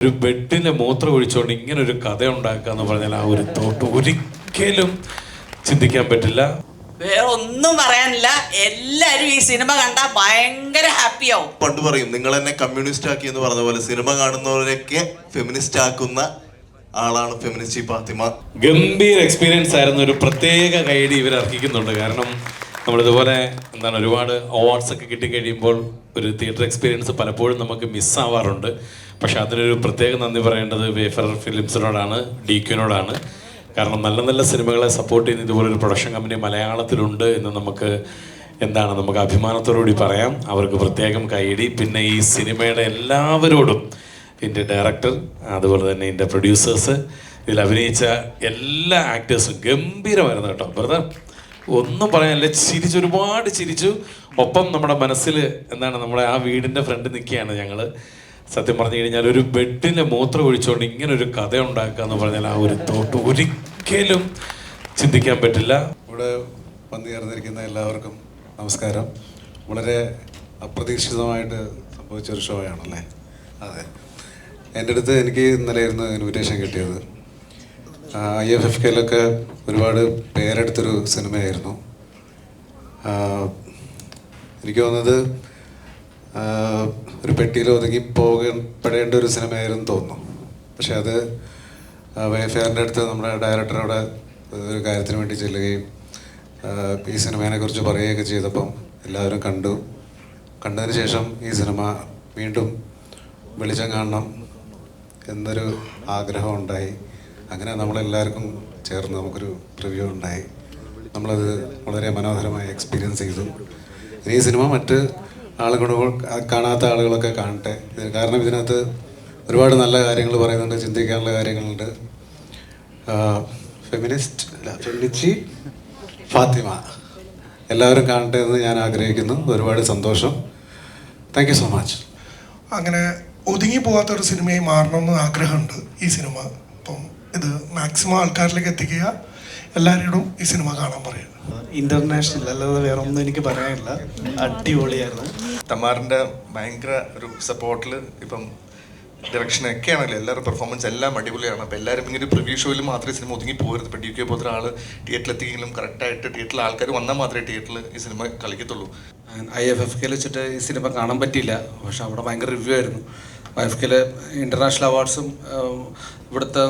ഒരു ബെഡിലെ മൂത്രം ഒഴിച്ചുകൊണ്ട് ഇങ്ങനെ ഒരു കഥ ഉണ്ടാക്കുക എന്ന് പറഞ്ഞാൽ ആ ഒരു തോട്ട് ഒരിക്കലും ചിന്തിക്കാൻ പറ്റില്ല. വേറെ ഒന്നും പറയാനില്ല. എല്ലാരും ഈ സിനിമ കണ്ടാൽ ഭയങ്കര ഹാപ്പിയാവും. പണ്ട് പറയും നിങ്ങൾ എന്നെ കമ്മ്യൂണിസ്റ്റ് ആക്കി എന്ന് പറഞ്ഞ പോലെ സിനിമ കാണുന്നവരൊക്കെ ഫെമിനിസ്റ്റ് ആക്കുന്ന ആളാണ് ഫെമിനിസ്റ്റ് ഫാത്തിമ. ഗംഭീര എക്സ്പീരിയൻസ് ആയിരുന്നു. ഒരു പ്രത്യേക കൈഡി ഇവർ അർഹിക്കുന്നുണ്ട്. കാരണം നമ്മളിതുപോലെ ഒരുപാട് അവാർഡ്സ് ഒക്കെ കിട്ടിക്കഴിയുമ്പോൾ ഒരു തിയേറ്റർ എക്സ്പീരിയൻസ് പലപ്പോഴും നമുക്ക് മിസ്സാവാറുണ്ട്. പക്ഷെ അതിനൊരു പ്രത്യേക നന്ദി പറയേണ്ടത് വേഫറർ ഫിലിംസിനോടാണ്, DQനോടാണ്. കാരണം നല്ല നല്ല സിനിമകളെ സപ്പോർട്ട് ചെയ്യുന്ന ഇതുപോലൊരു പ്രൊഡക്ഷൻ കമ്പനി മലയാളത്തിലുണ്ട് എന്ന് നമുക്ക് അഭിമാനത്തോടുകൂടി പറയാം. അവർക്ക് പ്രത്യേകം കൈയടി. പിന്നെ ഈ സിനിമയുടെ എല്ലാവരോടും, ഇതിൻ്റെ ഡയറക്ടർ, അതുപോലെ തന്നെ ഇതിൻ്റെ പ്രൊഡ്യൂസേഴ്സ്, ഇതിൽ അഭിനയിച്ച എല്ലാ ആക്ടേഴ്സും ഗംഭീരമായിരുന്നു കേട്ടോ. വെറുതെ ഒന്നും പറയാനില്ല, ഒരുപാട് ചിരിച്ചു. ഒപ്പം നമ്മുടെ മനസ്സിൽ നമ്മുടെ ആ വീടിൻ്റെ ഫ്രണ്ട് നിൽക്കുകയാണ് ഞങ്ങൾ. സത്യം പറഞ്ഞു കഴിഞ്ഞാൽ ഒരു ബെഡിലെ മൂത്രം ഒഴിച്ചുകൊണ്ട് ഇങ്ങനെ ഒരു കഥ ഉണ്ടാക്കുക എന്ന് പറഞ്ഞാൽ ആ ഒരു തോട്ട് ഒരിക്കലും ചിന്തിക്കാൻ പറ്റില്ല. ഇവിടെ വന്നുചേർന്നിരിക്കുന്ന എല്ലാവർക്കും നമസ്കാരം. വളരെ അപ്രതീക്ഷിതമായിട്ട് സംഭവിച്ചൊരു ഷോ ആണല്ലേ? അതെ, എൻ്റെ അടുത്ത് എനിക്ക് ഇന്നലെയായിരുന്നു ഇൻവിറ്റേഷൻ കിട്ടിയത്. IFFKയിലൊക്കെ ഒരുപാട് പേരെടുത്തൊരു സിനിമയായിരുന്നു. എനിക്ക് തോന്നുന്നത് ഒരു പെട്ടിയിൽ ഒതുങ്ങി പോകപ്പെടേണ്ട ഒരു സിനിമയായിരുന്നു തോന്നുന്നു. പക്ഷെ അത് വേഫെയറിൻ്റെ അടുത്ത് നമ്മുടെ ഡയറക്ടറോട് ഒരു കാര്യത്തിന് വേണ്ടി ചെല്ലുകയും ഈ സിനിമയെക്കുറിച്ച് പറയുകയൊക്കെ ചെയ്തപ്പം എല്ലാവരും കണ്ടതിന് ശേഷം ഈ സിനിമ വീണ്ടും വെളിച്ചം കാണണം എന്നൊരു ആഗ്രഹം ഉണ്ടായി. അങ്ങനെ നമ്മളെല്ലാവർക്കും ചേർന്ന് നമുക്കൊരു റിവ്യൂ ഉണ്ടായി. നമ്മളത് വളരെ മനോഹരമായി എക്സ്പീരിയൻസ് ചെയ്തു. ഇനി ഈ സിനിമ മറ്റ് കാണാത്ത ആളുകളൊക്കെ കാണട്ടെ. കാരണം ഇതിനകത്ത് ഒരുപാട് നല്ല കാര്യങ്ങൾ പറയുന്നുണ്ട്, ചിന്തിക്കാനുള്ള കാര്യങ്ങളുണ്ട്. ഫെമിനിസ്റ്റ് ഫാത്തിമ എല്ലാവരും കാണട്ടെ എന്ന് ഞാൻ ആഗ്രഹിക്കുന്നു. ഒരുപാട് സന്തോഷം. Thank you so much. അങ്ങനെ ഒതുങ്ങി പോകാത്തൊരു സിനിമയായി മാറണമെന്ന് ആഗ്രഹമുണ്ട് ഈ സിനിമ. അപ്പം ഇത് മാക്സിമം ആൾക്കാരിലേക്ക് എത്തിക്കുക. എല്ലാവരോടും ഈ സിനിമ കാണാൻ പറയുക. ഇന്റർനാഷണൽ അല്ലാതെ വേറെ ഒന്നും എനിക്ക് പറയാനില്ല. അടിപൊളിയായിരുന്നു. തമാറിൻ്റെ ഭയങ്കര ഒരു സപ്പോർട്ടിൽ ഇപ്പം ഡയറക്ഷനൊക്കെ ആണല്ലോ, എല്ലാവരും പെർഫോമൻസ് എല്ലാം അടിപൊളിയാണ്. അപ്പോൾ എല്ലാവരും ഇങ്ങനെ പ്രിവ്യൂ ഷോയിൽ മാത്രമേ സിനിമ ഒതുങ്ങി പോകരുത്. ഇപ്പോൾ DQ പോലത്തെ ഒരാൾ തിയേറ്ററിൽ എത്തിയെങ്കിലും കറക്റ്റായിട്ട് തിയേറ്ററിൽ ആൾക്കാർ വന്നാൽ മാത്രമേ തിയേറ്ററിൽ ഈ സിനിമ കളിക്കത്തുള്ളൂ. IFFKയിൽ വെച്ചിട്ട് ഈ സിനിമ കാണാൻ പറ്റിയില്ല. പക്ഷെ അവിടെ ഭയങ്കര റിവ്യൂ ആയിരുന്നു. IFFKയിൽ ഇൻ്റർനാഷണൽ അവാർഡ്സും ഇവിടുത്തെ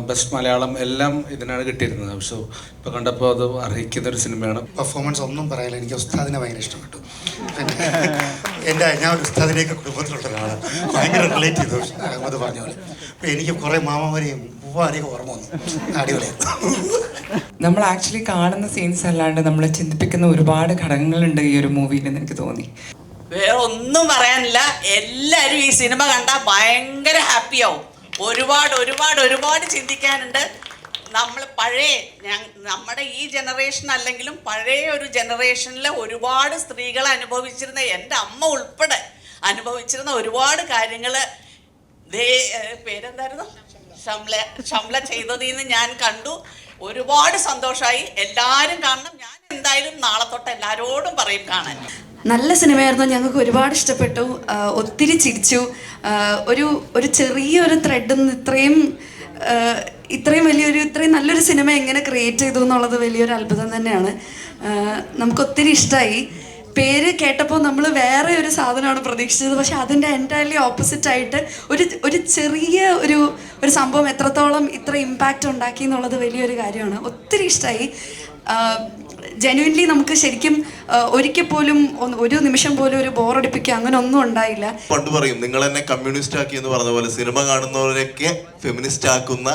ബെസ്റ്റ് മലയാളം എല്ലാം ഇതിനാണ് കിട്ടിയിരുന്നത്. പക്ഷേ ഇപ്പോൾ കണ്ടപ്പോൾ അത് അർഹിക്കുന്നൊരു സിനിമയാണ്. പെർഫോമൻസ് ഒന്നും പറയാനില്ല. എനിക്ക് ഉസ്താദിനെ ഭയങ്കര ഇഷ്ടപ്പെട്ടു. പിന്നെ ഞാൻ ഒരു ഉസ്താദിനെയൊക്കെ കുടുംബത്തിലുള്ള ഒരാളാണ്. ഭയങ്കര റിലേറ്റ് ചെയ്തു അഹമ്മദ് പറഞ്ഞ പോലെ. അപ്പോൾ എനിക്ക് കുറേ മാമാവരെയും ഉപ്പാനെയൊക്കെ ഓർമ്മ വന്നു. അടിപൊളിയായിരുന്നു. നമ്മൾ ആക്ച്വലി കാണുന്ന സീൻസ് അല്ലാണ്ട് നമ്മളെ ചിന്തിപ്പിക്കുന്ന ഒരുപാട് ഘടകങ്ങളുണ്ട് ഈ ഒരു മൂവിയിൽ എന്ന് എനിക്ക് തോന്നി. വേറെ ഒന്നും പറയാനില്ല. എല്ലാരും ഈ സിനിമ കണ്ടാൽ ഭയങ്കര ഹാപ്പിയാവും. ഒരുപാട് ചിന്തിക്കാനുണ്ട്. നമ്മൾ നമ്മുടെ ഈ ജനറേഷൻ അല്ലെങ്കിലും പഴയ ഒരു ജനറേഷനിലെ ഒരുപാട് സ്ത്രീകൾ അനുഭവിച്ചിരുന്ന, എൻ്റെ അമ്മ ഉൾപ്പെടെ അനുഭവിച്ചിരുന്ന ഒരുപാട് കാര്യങ്ങൾ പേരെന്തായിരുന്നു, ഷംല ചെയ്തതിൽ നിന്ന് ഞാൻ കണ്ടു. ഒരുപാട് സന്തോഷമായി. എല്ലാവരും കാണണം. ഞാൻ എന്തായാലും നാളെ തൊട്ട് എല്ലാവരോടും പറയും കാണാൻ. നല്ല സിനിമയായിരുന്നു. ഞങ്ങൾക്ക് ഒരുപാട് ഇഷ്ടപ്പെട്ടു. ഒത്തിരി ചിരിച്ചു. ഒരു ചെറിയൊരു ത്രെഡിൽ നിന്ന് ഇത്രയും നല്ലൊരു സിനിമ എങ്ങനെ ക്രിയേറ്റ് ചെയ്തു എന്നുള്ളത് വലിയൊരു അത്ഭുതം തന്നെയാണ്. നമുക്കൊത്തിരി ഇഷ്ടമായി. പേര് കേട്ടപ്പോൾ നമ്മൾ വേറെ ഒരു സാധനമാണ് പ്രതീക്ഷിച്ചത്. പക്ഷെ അതിൻ്റെ എൻറ്റയർലി ഓപ്പോസിറ്റായിട്ട് ഒരു ചെറിയ ഒരു സംഭവം എത്രത്തോളം ഇത്ര ഇമ്പാക്റ്റ് ഉണ്ടാക്കി എന്നുള്ളത് വലിയൊരു കാര്യമാണ്. ഒത്തിരി ഇഷ്ടമായി. ജെന്യുവൻലി നമുക്ക് ശരിക്കും ഒരിക്കൽ പോലും ഒരു നിമിഷം പോലും ഒരു ബോറടിപ്പിക്കുക അങ്ങനെ ഒന്നും ഉണ്ടായില്ല. പണ്ട് പറയും നിങ്ങൾ എന്നെ കമ്മ്യൂണിസ്റ്റ് ആക്കി എന്ന് പറഞ്ഞ പോലെ സിനിമ കാണുന്നവരൊക്കെ ഫെമിനിസ്റ്റ് ആക്കുന്ന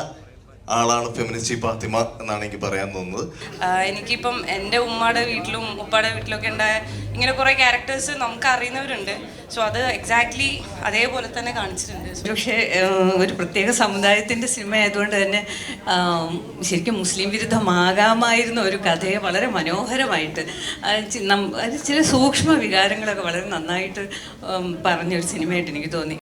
ആളാണ് ഫെമിനിസ്റ്റ് ഫാത്തിമ എന്നാണ് എനിക്ക് പറയാൻ തോന്നുന്നത്. എനിക്കിപ്പം എൻ്റെ ഉമ്മയുടെ വീട്ടിലും ഉപ്പയുടെ വീട്ടിലൊക്കെ ഉണ്ടായ ഇങ്ങനെ കുറേ ക്യാരക്ടേഴ്സ് നമുക്ക് അറിയുന്നവരുണ്ട്. സോ അത് എക്സാക്ട്ലി അതേപോലെ തന്നെ കാണിച്ചിട്ടുണ്ട്. പക്ഷേ ഒരു പ്രത്യേക സമുദായത്തിൻ്റെ സിനിമ ആയതുകൊണ്ട് തന്നെ ശരിക്കും മുസ്ലിം വിരുദ്ധമാകാമായിരുന്ന ഒരു കഥയെ വളരെ മനോഹരമായിട്ട് ചില സൂക്ഷ്മ വികാരങ്ങളൊക്കെ വളരെ നന്നായിട്ട് പറഞ്ഞൊരു സിനിമയായിട്ട് എനിക്ക് തോന്നി.